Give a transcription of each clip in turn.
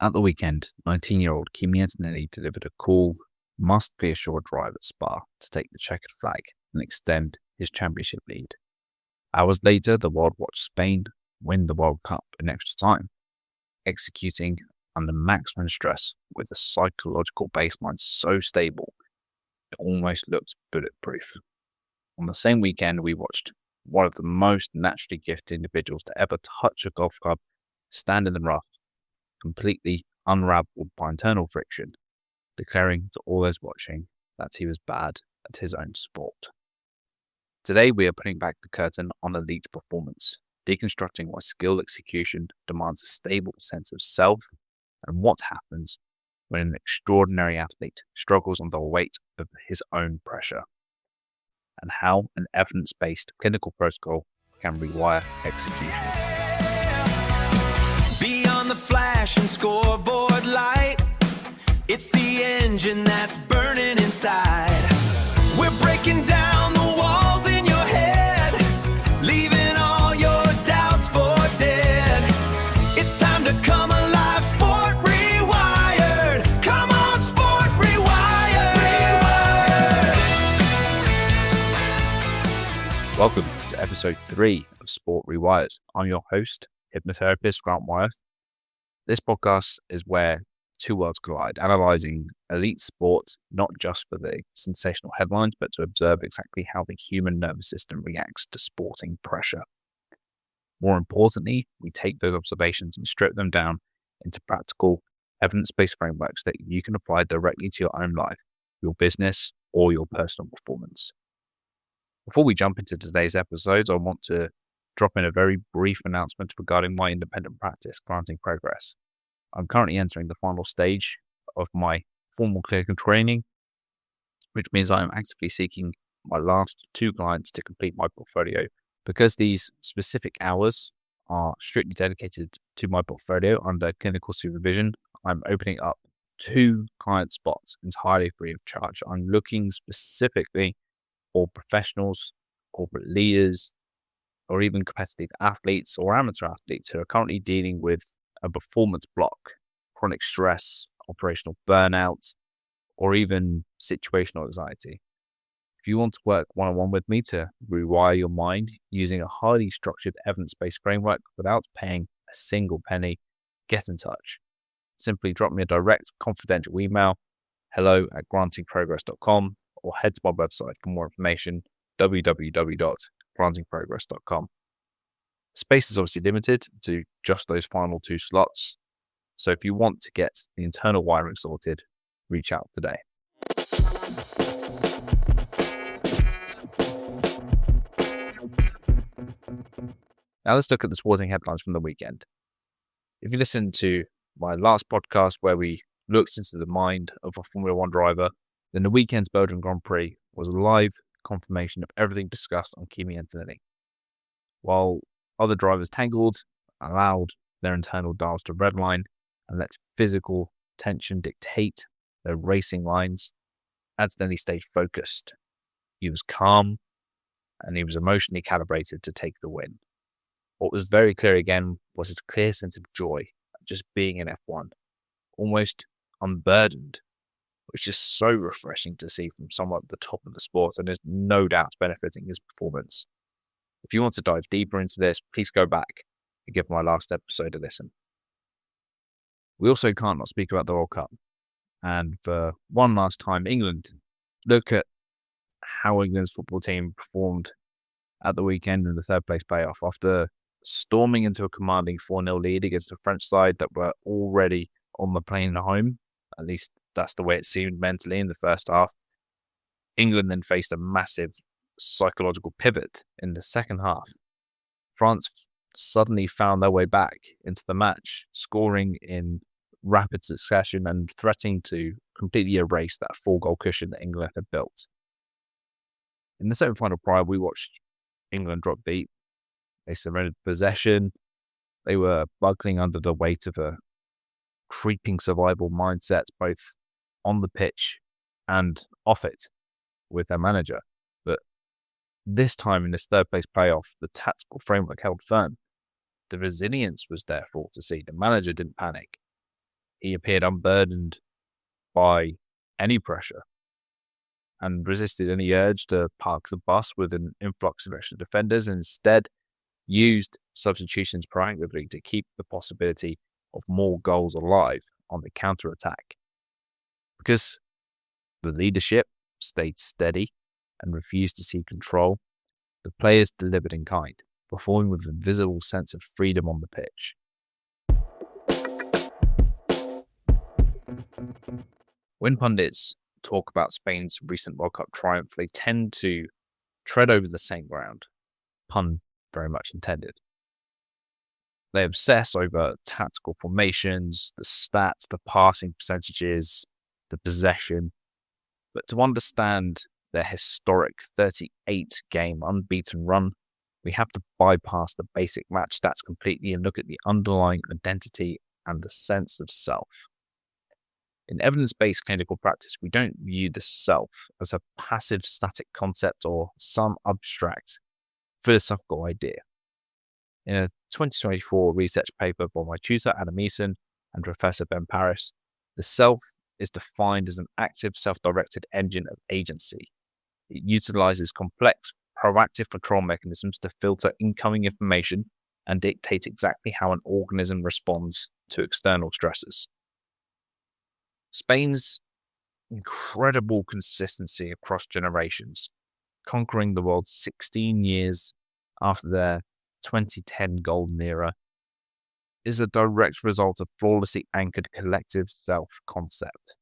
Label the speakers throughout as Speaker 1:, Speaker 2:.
Speaker 1: At the weekend, 19-year-old Kimi Antonelli delivered a cool, must-be-assured drive at Spa to take the checkered flag and extend his championship lead. Hours later, the world watched Spain win the World Cup in extra time, executing under maximum stress with a psychological baseline so stable it almost looked bulletproof. On the same weekend, we watched one of the most naturally gifted individuals to ever touch a golf club stand in the rough, completely unraveled by internal friction, declaring to all those watching that he was bad at his own sport. Today, we are putting back the curtain on elite performance, deconstructing why skilled execution demands a stable sense of self and what happens when an extraordinary athlete struggles under the weight of his own pressure, and how an evidence-based clinical protocol can rewire execution.
Speaker 2: Beyond the flash and scoreboard light, it's the engine that's burning inside. We're breaking down the walls in your head, leaving all your doubts for dead. It's time to come alive, Sport Rewired. Come on, Sport Rewired.
Speaker 1: Welcome to episode 3 of Sport Rewired. I'm your host, hypnotherapist Grant Wyeth. This podcast is where two worlds collide, analysing elite sports not just for the sensational headlines, but to observe exactly how the human nervous system reacts to sporting pressure. More importantly, we take those observations and strip them down into practical, evidence-based frameworks that you can apply directly to your own life, your business, or your personal performance. Before we jump into today's episodes, I want to drop in a very brief announcement regarding my independent practice, Granting Progress. I'm currently entering the final stage of my formal clinical training, which means I am actively seeking my last 2 clients to complete my portfolio. Because these specific hours are strictly dedicated to my portfolio under clinical supervision, I'm opening up 2 client spots entirely free of charge. I'm looking specifically for professionals, corporate leaders, or even competitive athletes or amateur athletes who are currently dealing with a performance block, chronic stress, operational burnout, or even situational anxiety. If you want to work one-on-one with me to rewire your mind using a highly structured evidence-based framework without paying a single penny, get in touch. Simply drop me a direct confidential email, hello@grantingprogress.com, or head to my website for more information, www.grantingprogress.com. Space is obviously limited to just those final 2 slots, so if you want to get the internal wiring sorted, reach out today. Now let's look at the sporting headlines from the weekend. If you listened to my last podcast where we looked into the mind of a Formula 1 driver, then the weekend's Belgian Grand Prix was a live confirmation of everything discussed on Kimi Antonelli. While other drivers tangled, allowed their internal dials to redline, and let physical tension dictate their racing lines, Antonelli stayed focused. He was calm, and he was emotionally calibrated to take the win. What was very clear again was his clear sense of joy at just being in F1, almost unburdened, which is so refreshing to see from someone at the top of the sport and is no doubt benefiting his performance. If you want to dive deeper into this, please go back and give my last episode a listen. We also can't not speak about the World Cup. And for one last time, England. Look at how England's football team performed at the weekend in the 3rd place playoff after storming into a commanding 4-0 lead against a French side that were already on the plane home. At least that's the way it seemed mentally in the first half. England then faced a massive psychological pivot in the second half. France suddenly found their way back into the match, scoring in rapid succession and threatening to completely erase that 4-goal cushion that England had built. In the semi-final prior, we watched England drop deep. They surrendered possession. They were buckling under the weight of a creeping survival mindset, both on the pitch and off it with their manager. But this time in this 3rd place playoff, the tactical framework held firm. The resilience was there for all to see. The manager didn't panic. He appeared unburdened by any pressure and resisted any urge to park the bus with an influx of extra defenders, and instead used substitutions proactively to keep the possibility of more goals alive on the counter-attack. Because the leadership stayed steady and refused to cede control, the players delivered in kind, performing with a visible sense of freedom on the pitch. When pundits talk about Spain's recent World Cup triumph, they tend to tread over the same ground, pun very much intended. They obsess over tactical formations, the stats, the passing percentages, the possession. But to understand their historic 38-game unbeaten run, we have to bypass the basic match stats completely and look at the underlying identity and the sense of self. In evidence-based clinical practice, we don't view the self as a passive static concept or some abstract philosophical idea. In a 2024 research paper by my tutor Adam Eason and Professor Ben Paris, the self is defined as an active, self-directed engine of agency. It utilizes complex, proactive control mechanisms to filter incoming information and dictate exactly how an organism responds to external stresses. Spain's incredible consistency across generations, conquering the world 16 years after their 2010 golden era, is a direct result of flawlessly anchored collective self-concept.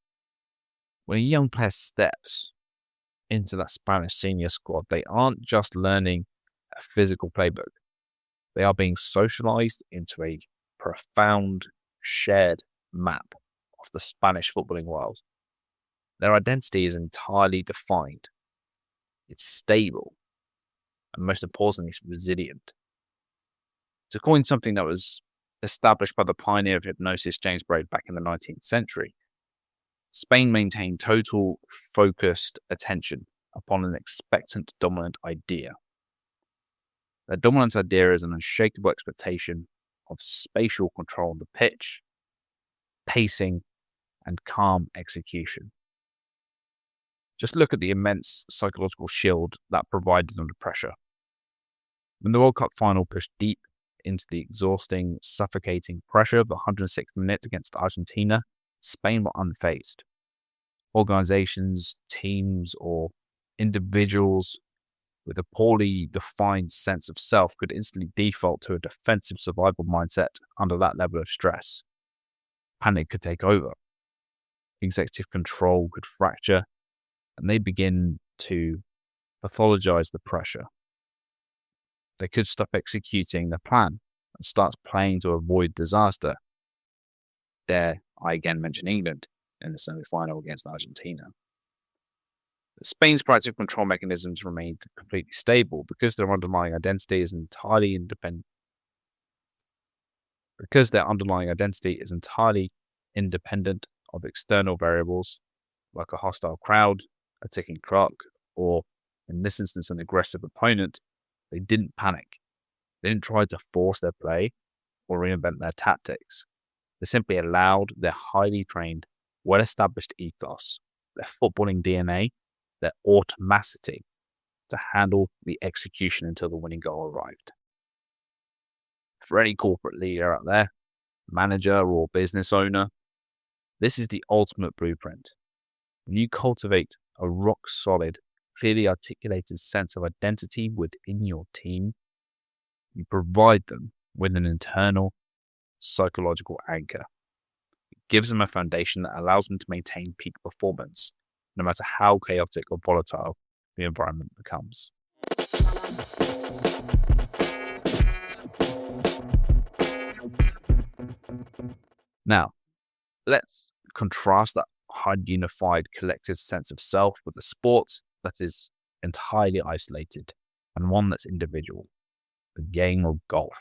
Speaker 1: When a young player steps into that Spanish senior squad, they aren't just learning a physical playbook. They are being socialized into a profound shared map of the Spanish footballing world. Their identity is entirely defined. It's stable. And most importantly, it's resilient. To coin something that was established by the pioneer of hypnosis, James Braid, back in the 19th century, Spain maintained total focused attention upon an expectant dominant idea. The dominant idea is an unshakable expectation of spatial control on the pitch, pacing, and calm execution. Just look at the immense psychological shield that provided under pressure. When the World Cup final pushed deep into the exhausting, suffocating pressure of the 106th minute against Argentina, Spain were unfazed. Organizations, teams, or individuals with a poorly defined sense of self could instantly default to a defensive survival mindset under that level of stress. Panic could take over. Executive control could fracture, and they begin to pathologize the pressure. They could stop executing the plan and start playing to avoid disaster. There, I again mention England in the semi-final against Argentina. Spain's proactive control mechanisms remained completely stable because their underlying identity is entirely independent. Because their underlying identity is entirely independent of external variables like a hostile crowd, a ticking clock, or, in this instance, an aggressive opponent, they didn't panic. They didn't try to force their play or reinvent their tactics. They simply allowed their highly trained, well-established ethos, their footballing DNA, their automaticity to handle the execution until the winning goal arrived. For any corporate leader out there, manager or business owner, this is the ultimate blueprint. When you cultivate a rock-solid, clearly articulated sense of identity within your team, you provide them with an internal psychological anchor. It gives them a foundation that allows them to maintain peak performance, no matter how chaotic or volatile the environment becomes. Now, let's contrast that highly unified collective sense of self with a sport that is entirely isolated and one that's individual, the game of golf.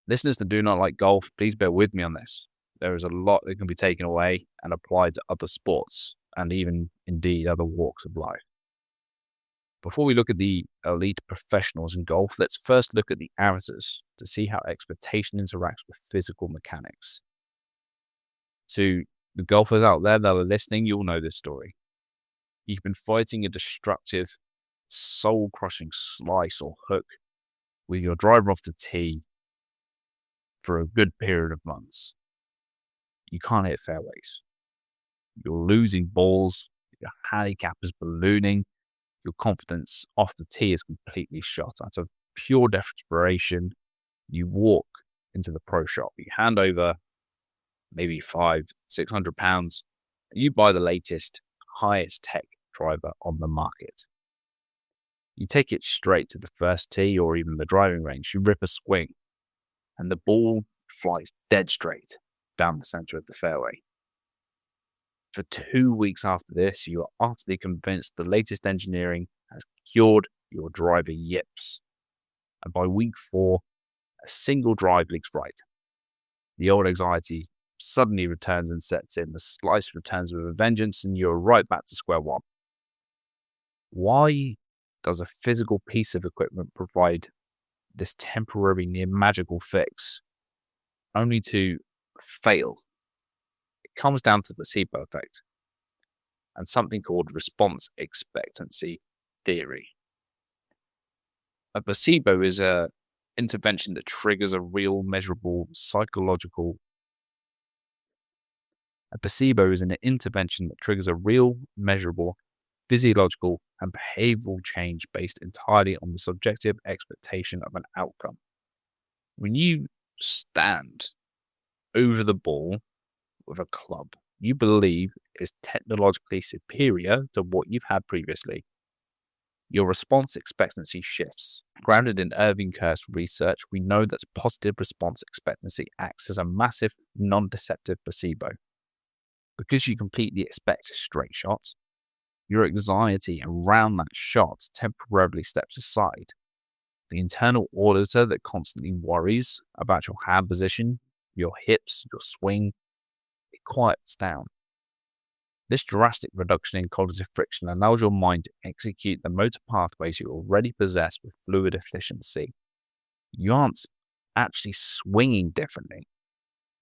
Speaker 1: Listeners that do not like golf, please bear with me on this. There is a lot that can be taken away and applied to other sports and even, indeed, other walks of life. Before we look at the elite professionals in golf, let's first look at the amateurs to see how expectation interacts with physical mechanics. To the golfers out there that are listening, you'll know this story. You've been fighting a destructive, soul-crushing slice or hook with your driver off the tee for a good period of months. You can't hit fairways. You're losing balls. Your handicap is ballooning. Your confidence off the tee is completely shot. Out of pure desperation, you walk into the pro shop. You hand over maybe £500-600, and you buy the latest, highest tech driver on the market. You take it straight to the first tee or even the driving range. You rip a swing, and the ball flies dead straight down the center of the fairway. For 2 weeks after this, you are utterly convinced the latest engineering has cured your driver yips. And by week 4, a single drive leaks right. The old anxiety suddenly returns and sets in. The slice returns with a vengeance, and you're right back to square one. Why does a physical piece of equipment provide this temporary near magical fix only to fail? It comes down to the placebo effect and something called response expectancy theory. A placebo is an intervention that triggers a real measurable psychological. A placebo is an intervention that triggers a real measurable physiological and behavioral change based entirely on the subjective expectation of an outcome. When you stand over the ball with a club you believe is technologically superior to what you've had previously, your response expectancy shifts. Grounded in Irving Kerr's research, we know that positive response expectancy acts as a massive, non-deceptive placebo. Because you completely expect a straight shot, your anxiety around that shot temporarily steps aside. The internal auditor that constantly worries about your hand position, your hips, your swing, it quiets down. This drastic reduction in cognitive friction allows your mind to execute the motor pathways you already possess with fluid efficiency. You aren't actually swinging differently.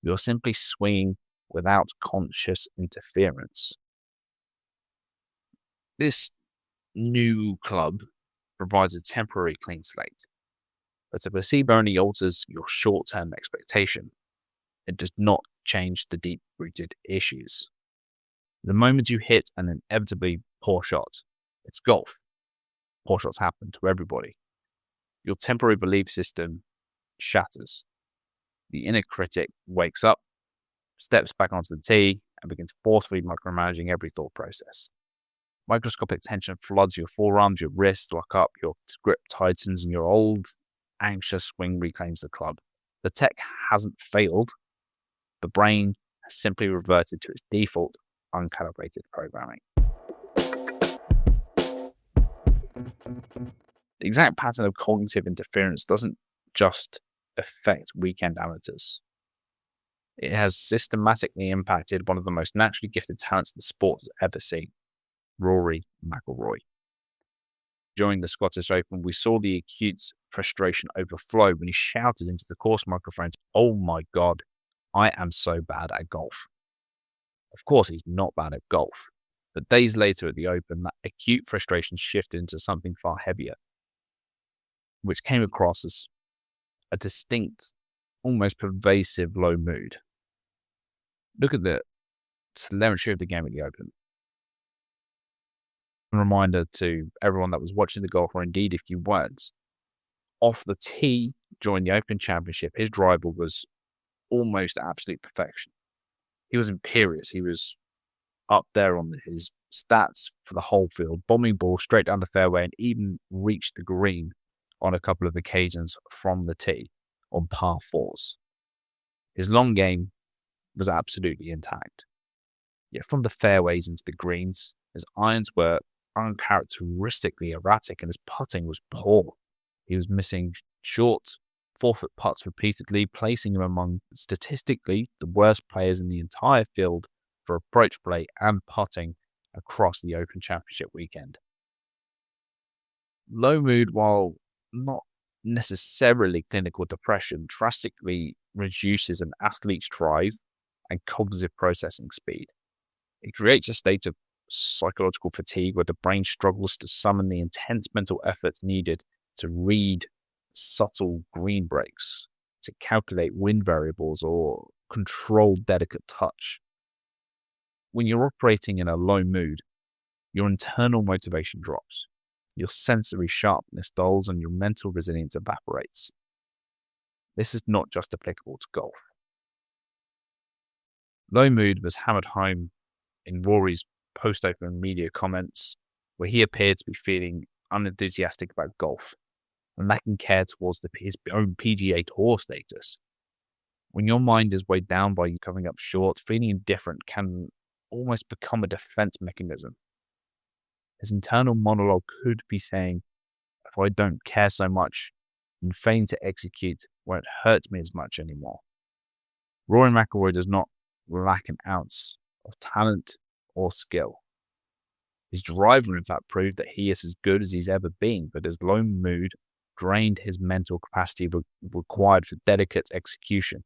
Speaker 1: You're simply swinging without conscious interference. This new club provides a temporary clean slate, but a placebo only alters your short-term expectation. It does not change the deep-rooted issues. The moment you hit an inevitably poor shot, it's golf. Poor shots happen to everybody. Your temporary belief system shatters. The inner critic wakes up, steps back onto the tee, and begins forcefully micromanaging every thought process. Microscopic tension floods your forearms, your wrists lock up, your grip tightens, and your old, anxious swing reclaims the club. The tech hasn't failed. The brain has simply reverted to its default, uncalibrated programming. The exact pattern of cognitive interference doesn't just affect weekend amateurs. It has systematically impacted one of the most naturally gifted talents the sport has ever seen, Rory McIlroy. During the Scottish Open, we saw the acute frustration overflow when he shouted into the course microphones, "Oh my God, I am so bad at golf." Of course, he's not bad at golf. But days later at the Open, that acute frustration shifted into something far heavier, which came across as a distinct, almost pervasive low mood. Look at the telemetry of the game at the Open. A reminder to everyone that was watching the golf, or indeed if you weren't, off the tee during the Open Championship, his driver was almost absolute perfection. He was imperious. He was up there on his stats for the whole field, bombing balls straight down the fairway, and even reached the green on a couple of occasions from the tee on par fours. His long game was absolutely intact. Yet from the fairways into the greens, his irons were uncharacteristically erratic and his putting was poor. He was missing short 4-foot putts repeatedly, placing him among statistically the worst players in the entire field for approach play and putting across the Open Championship weekend. Low mood, while not necessarily clinical depression, drastically reduces an athlete's drive and cognitive processing speed. It creates a state of psychological fatigue where the brain struggles to summon the intense mental effort needed to read subtle green breaks, to calculate wind variables, or control delicate touch. When you're operating in a low mood, your internal motivation drops, your sensory sharpness dulls, and your mental resilience evaporates. This is not just applicable to golf. Low mood was hammered home in Rory's post-open media comments, where he appeared to be feeling unenthusiastic about golf and lacking care towards his own PGA Tour status. When your mind is weighed down by you coming up short, feeling indifferent can almost become a defense mechanism. His internal monologue could be saying, if I don't care so much and failing to execute won't hurt me as much anymore. Rory McIlroy does not lack an ounce of talent or skill. His driver, in fact, proved that he is as good as he's ever been, but his low mood drained his mental capacity required for delicate execution,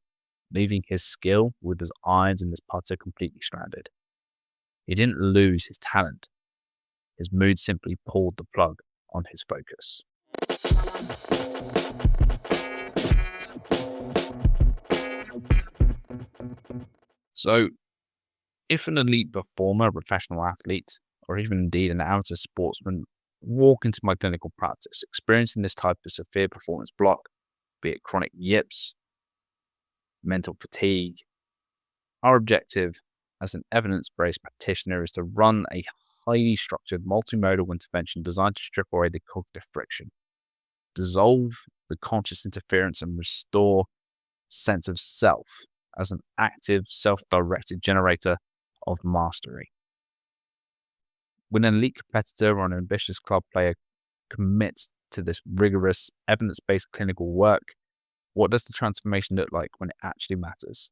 Speaker 1: leaving his skill with his irons and his putter completely stranded. He didn't lose his talent. His mood simply pulled the plug on his focus. So, if an elite performer, a professional athlete, or even indeed an amateur sportsman walk into my clinical practice experiencing this type of severe performance block, be it chronic yips, mental fatigue, our objective as an evidence-based practitioner is to run a highly structured multimodal intervention designed to strip away the cognitive friction, dissolve the conscious interference, and restore sense of self as an active, self-directed generator of mastery. When an elite competitor or an ambitious club player commits to this rigorous, evidence-based clinical work, what does the transformation look like when it actually matters?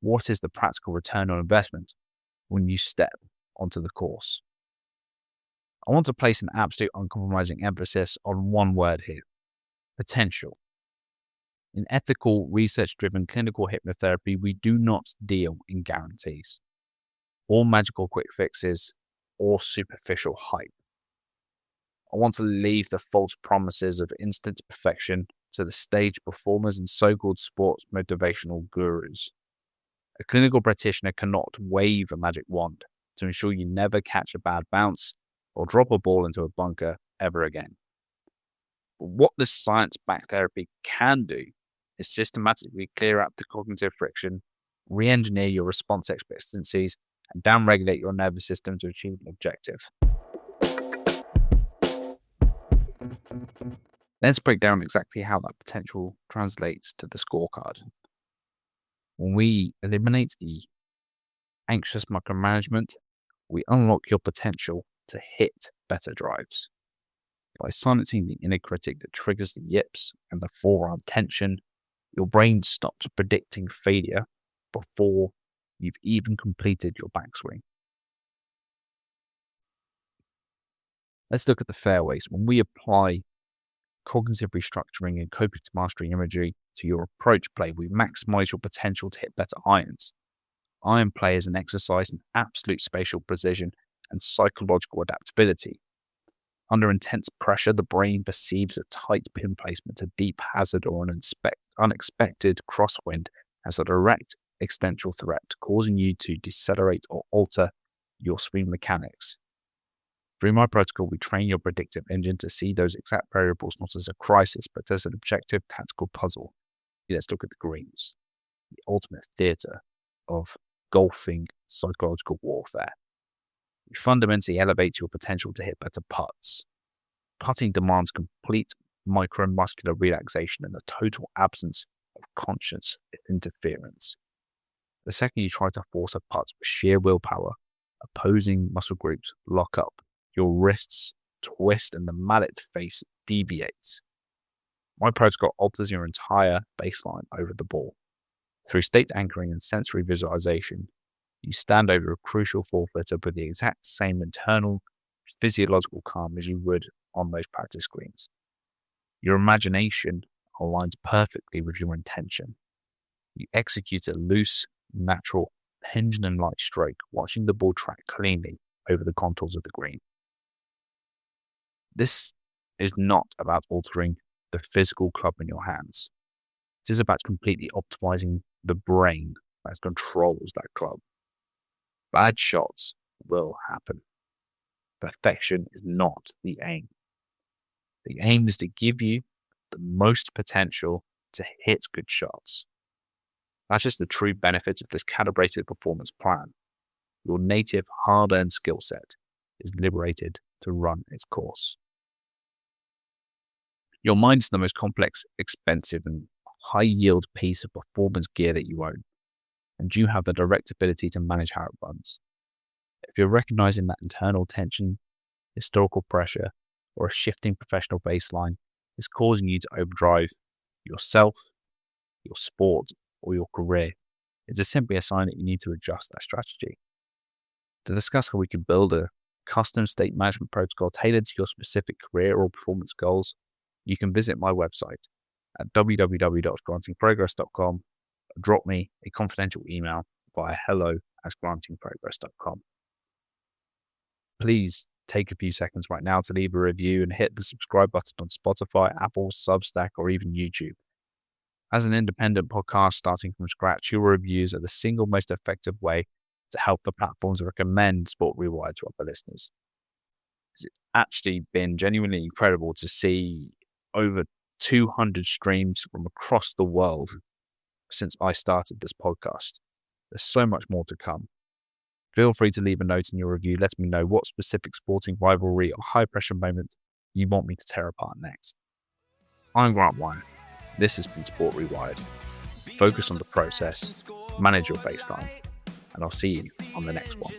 Speaker 1: What is the practical return on investment when you step onto the course? I want to place an absolute uncompromising emphasis on one word here: potential. In ethical, research-driven clinical hypnotherapy, we do not deal in guarantees, or magical quick fixes, or superficial hype. I want to leave the false promises of instant perfection to the stage performers and so-called sports motivational gurus. A clinical practitioner cannot wave a magic wand to ensure you never catch a bad bounce or drop a ball into a bunker ever again. But what this science-backed therapy can do is systematically clear up the cognitive friction, re-engineer your response expectancies, and downregulate your nervous system to achieve an objective. Let's break down exactly how that potential translates to the scorecard. When we eliminate the anxious micromanagement, we unlock your potential to hit better drives. By silencing the inner critic that triggers the yips and the forearm tension, your brain stops predicting failure before you've even completed your backswing. Let's look at the fairways. When we apply cognitive restructuring and coping to mastery imagery to your approach play, we maximize your potential to hit better irons. Iron play is an exercise in absolute spatial precision and psychological adaptability. Under intense pressure, the brain perceives a tight pin placement, a deep hazard, or an unexpected crosswind as a direct existential threat, causing you to decelerate or alter your swing mechanics. Through my protocol, we train your predictive engine to see those exact variables not as a crisis, but as an objective tactical puzzle. Let's look at the greens, the ultimate theatre of golfing psychological warfare. You fundamentally elevate your potential to hit better putts. Putting demands complete micromuscular relaxation and a total absence of conscious interference. The second you try to force a putt with sheer willpower, opposing muscle groups lock up, your wrists twist, and the mallet face deviates. My protocol alters your entire baseline over the ball. Through state anchoring and sensory visualization, you stand over a crucial four-footer with the exact same internal physiological calm as you would on those practice greens. Your imagination aligns perfectly with your intention. You execute a loose, natural pendulum-like stroke, watching the ball track cleanly over the contours of the green. This is not about altering the physical club in your hands. It is about completely optimizing the brain that controls that club. Bad shots will happen. Perfection is not the aim. The aim is to give you the most potential to hit good shots. That's just the true benefit of this calibrated performance plan. Your native hard-earned skill set is liberated to run its course. Your mind is the most complex, expensive, and high-yield piece of performance gear that you own, and you have the direct ability to manage how it runs. If you're recognizing that internal tension, historical pressure, or a shifting professional baseline is causing you to overdrive yourself, your sport, or your career, it is simply a sign that you need to adjust that strategy. To discuss how we can build a custom state management protocol tailored to your specific career or performance goals, you can visit my website at www.grantingprogress.com or drop me a confidential email via hello@grantingprogress.com. Please take a few seconds right now to leave a review and hit the subscribe button on Spotify, Apple, Substack, or even YouTube. As an independent podcast starting from scratch, your reviews are the single most effective way to help the platforms recommend Sport Rewired to other listeners. It's actually been genuinely incredible to see over 200 streams from across the world since I started this podcast. There's so much more to come. Feel free to leave a note in your review. Let me know what specific sporting rivalry or high pressure moment you want me to tear apart next. I'm Grant Wyeth. This has been Sport Rewired. Focus on the process, manage your baseline, and I'll see you on the next one.